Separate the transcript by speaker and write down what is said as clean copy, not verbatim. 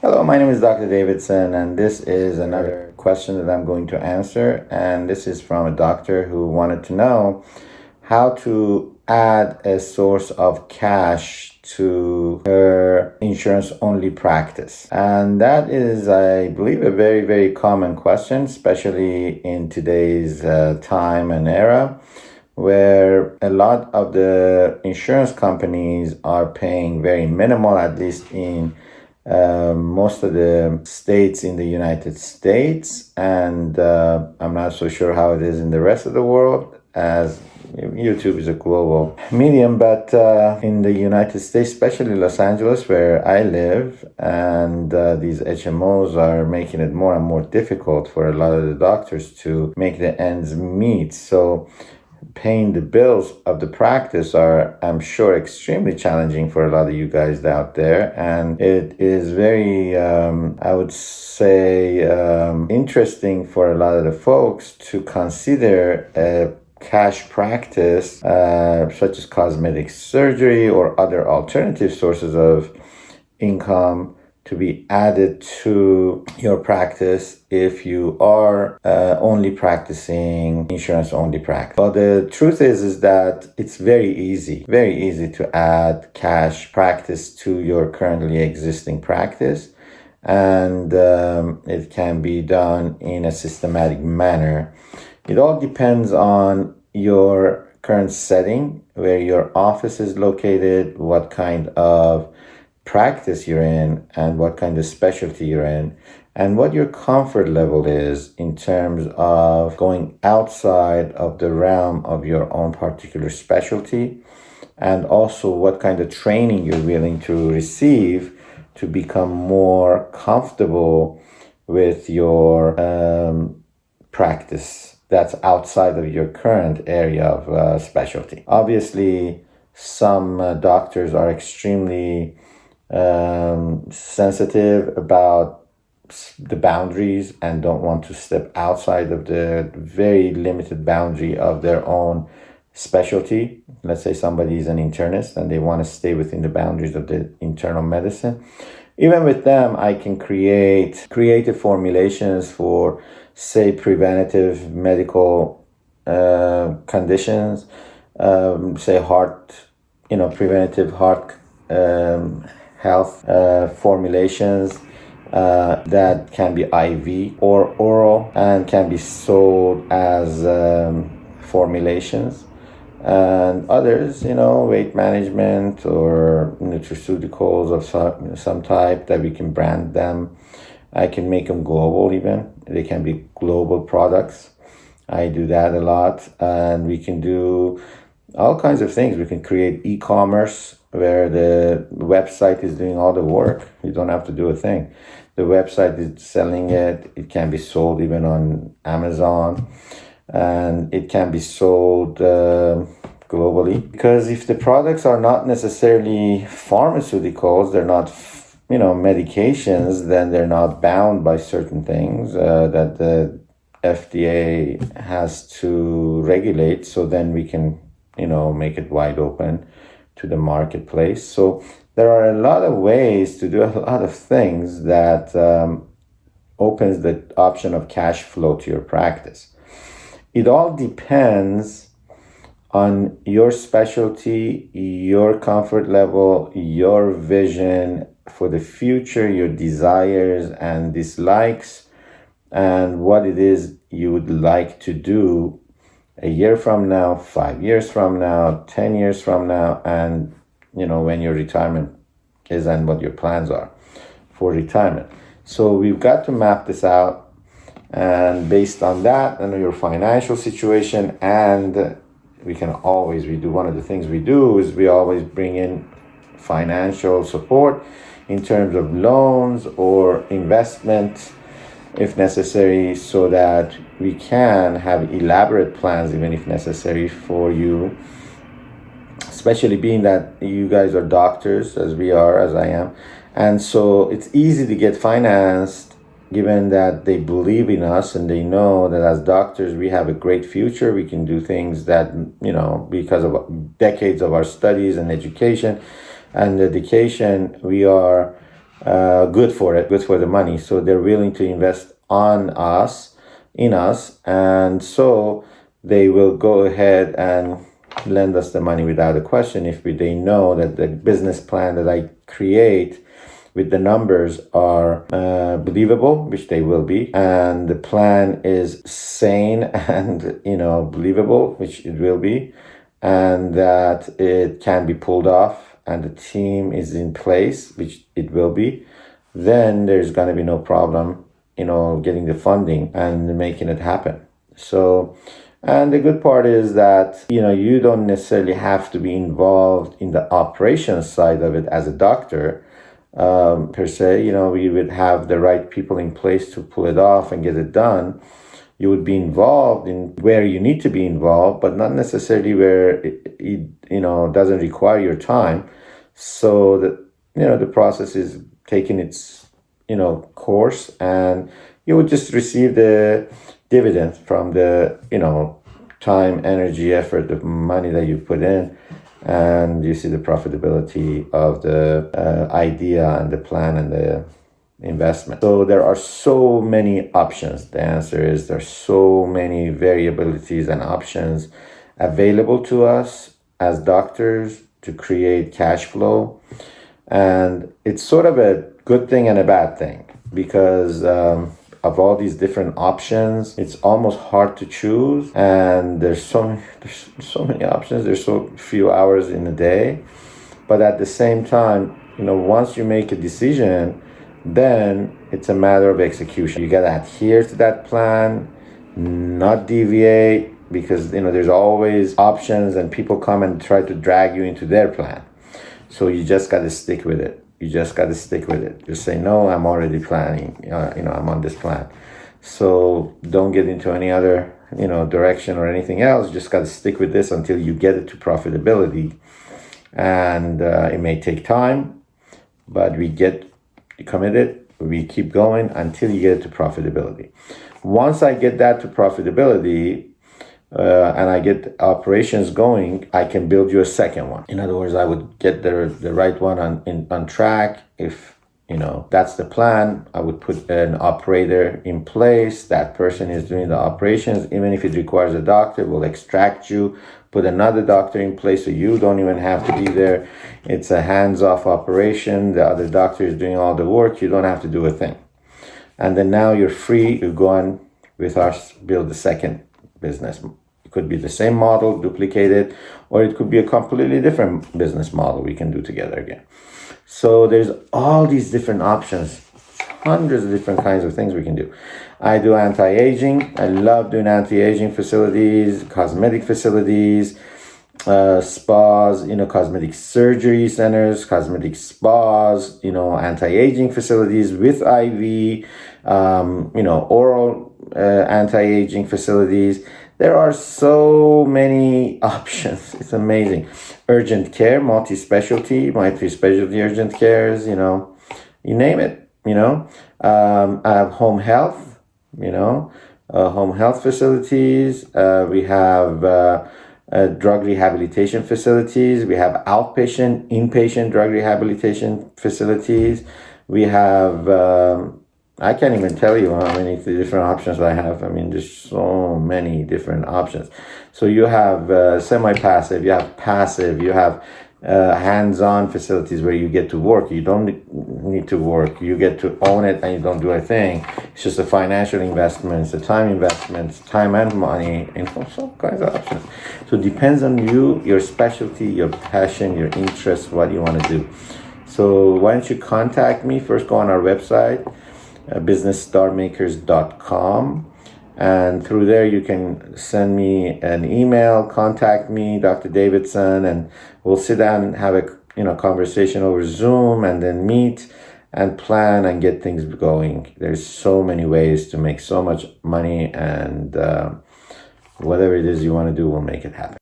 Speaker 1: Hello, my name is Dr. Davidson, and this is another question that I'm going to answer. And this is from a doctor who wanted to know how to add a source of cash to her insurance only practice. And that is, I believe, a very, very common question, especially in today's time and era, where a lot of the insurance companies are paying very minimal, at least in most of the states in the United States, and I'm not so sure how it is in the rest of the world, as YouTube is a global medium, but in the United States, especially Los Angeles, where I live, and these HMOs are making it more and more difficult for a lot of the doctors to make the ends meet. So paying the bills of the practice are, I'm sure, extremely challenging for a lot of you guys out there. And it is very, I would say, interesting for a lot of the folks to consider a cash practice, such as cosmetic surgery or other alternative sources of income, to be added to your practice if you are only practicing insurance only practice. Well, the truth is that it's very easy to add cash practice to your currently existing practice, and it can be done in a systematic manner. It all depends on your current setting, where your office is located, what kind of practice you're in, and what kind of specialty you're in, and what your comfort level is in terms of going outside of the realm of your own particular specialty, and also what kind of training you're willing to receive to become more comfortable with your practice that's outside of your current area of specialty. Obviously, some doctors are extremely sensitive about the boundaries and don't want to step outside of the very limited boundary of their own specialty. Let's say somebody is an internist and they want to stay within the boundaries of the internal medicine. Even with them, I can create creative formulations for, say, preventative medical conditions, say preventive heart health formulations that can be IV or oral and can be sold as formulations, and others, weight management or nutraceuticals of some type that we can brand them. I can make them global even. They can be global products. I do that a lot, and we can do all kinds of things. We can create e-commerce where the website is doing all the work. You don't have to do a thing. The website is selling it. It can be sold even on Amazon, and it can be sold globally. Because if the products are not necessarily pharmaceuticals, they're not medications, then they're not bound by certain things that the FDA has to regulate. So then we can make it wide open to the marketplace. So there are a lot of ways to do a lot of things that opens the option of cash flow to your practice. It all depends on your specialty, your comfort level, your vision for the future, your desires and dislikes, and what it is you would like to do a year from now, 5 years from now, 10 years from now, and when your retirement is and what your plans are for retirement. So we've got to map this out, and based on that and your financial situation, and we do one of the things we do is we always bring in financial support in terms of loans or investment if necessary, so that we can have elaborate plans, even if necessary, for you, especially being that you guys are doctors, as we are, as I am. And so it's easy to get financed given that they believe in us and they know that as doctors we have a great future. We can do things that, because of decades of our studies and education and dedication, we are good for it, good for the money. So they're willing to invest in us, and so they will go ahead and lend us the money without a question if they know that the business plan that I create with the numbers are believable, which they will be, and the plan is sane and believable, which it will be, and that it can be pulled off, and the team is in place, which it will be, then there's going to be no problem, getting the funding and making it happen. So, and the good part is that, you don't necessarily have to be involved in the operations side of it as a doctor, per se. We would have the right people in place to pull it off and get it done. You would be involved in where you need to be involved, but not necessarily where it doesn't require your time. So that, the process is taking its, course, and you would just receive the dividend from the, time, energy, effort, the money that you put in, and you see the profitability of the idea and the plan and the investment. So there are so many options. The answer is there's so many variabilities and options available to us as doctors to create cash flow. And it's sort of a good thing and a bad thing, because of all these different options, it's almost hard to choose, and there's so many options. There's so few hours in a day, but at the same time, once you make a decision, then it's a matter of execution. You gotta adhere to that plan, not deviate, because there's always options, and people come and try to drag you into their plan. So you just gotta stick with it. Just say, no, I'm already planning. I'm on this plan. So don't get into any other, direction or anything else. You just got to stick with this until you get it to profitability. And it may take time, but we get committed. We keep going until you get it to profitability. Once I get that to profitability, and I get operations going, I can build you a second one. In other words, I would get the right one on track. If that's the plan, I would put an operator in place. That person is doing the operations. Even if it requires a doctor, we'll extract you, put another doctor in place, so you don't even have to be there. It's a hands-off operation. The other doctor is doing all the work. You don't have to do a thing. And then now you're free to go on with us, build the second business. It could be the same model, duplicated, or it could be a completely different business model we can do together again. So there's all these different options, hundreds of different kinds of things we can do. I do anti-aging. I love doing anti-aging facilities, cosmetic facilities, spas, cosmetic surgery centers, cosmetic spas, anti-aging facilities with IV, oral anti-aging facilities. There are so many options. It's amazing. Urgent care, multi-specialty urgent cares, you name it, I have home health, home health facilities. We have drug rehabilitation facilities. We have outpatient, inpatient drug rehabilitation facilities. We have, I can't even tell you how many different options I have. I mean, there's so many different options. So you have semi-passive, you have passive, you have hands-on facilities where you get to work. You don't need to work. You get to own it and you don't do a thing. It's just a financial investment, it's a time investment, time and money, all kinds of options. So it depends on you, your specialty, your passion, your interest, what you want to do. So why don't you contact me? First, go on our website, businessstarmakers.com, and through there you can send me an email, contact me, Dr. Davidson, and we'll sit down and have a conversation over Zoom, and then meet and plan and get things going. There's so many ways to make so much money, and whatever it is you want to do, we'll make it happen.